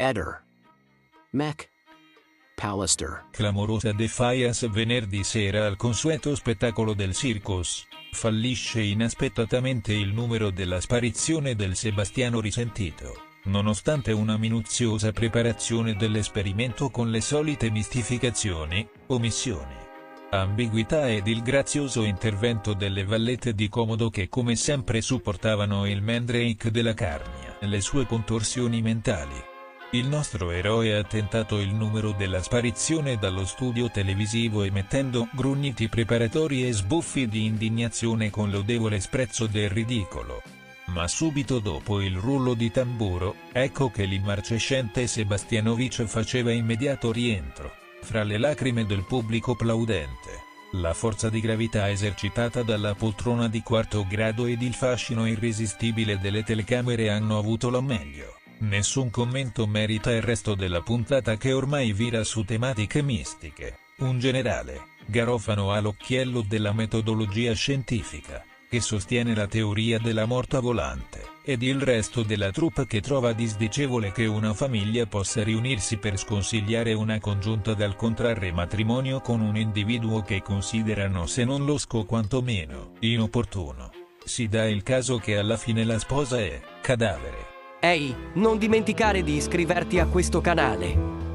Eder. Mac. Pallister. Clamorosa defiance venerdì sera al consueto spettacolo del Circus. Fallisce inaspettatamente il numero della sparizione del Sebastiano risentito, nonostante una minuziosa preparazione dell'esperimento con le solite mistificazioni, omissioni, ambiguità ed il grazioso intervento delle vallette di comodo che come sempre supportavano il Mandrake della Carnia e le sue contorsioni mentali. Il nostro eroe ha tentato il numero della sparizione dallo studio televisivo emettendo grugniti preparatori e sbuffi di indignazione con lodevole sprezzo del ridicolo. Ma subito dopo il rullo di tamburo, ecco che l'immarcescente Sebastianovic faceva immediato rientro, fra le lacrime del pubblico plaudente. La forza di gravità esercitata dalla poltrona di quarto grado ed il fascino irresistibile delle telecamere hanno avuto la meglio. Nessun commento merita il resto della puntata che ormai vira su tematiche mistiche. Un generale, garofano all'occhiello della metodologia scientifica, che sostiene la teoria della morta volante, ed il resto della troupe che trova disdicevole che una famiglia possa riunirsi per sconsigliare una congiunta dal contrarre matrimonio con un individuo che considerano se non losco quantomeno inopportuno. Si dà il caso che alla fine la sposa è cadavere. Ehi, non dimenticare di iscriverti a questo canale.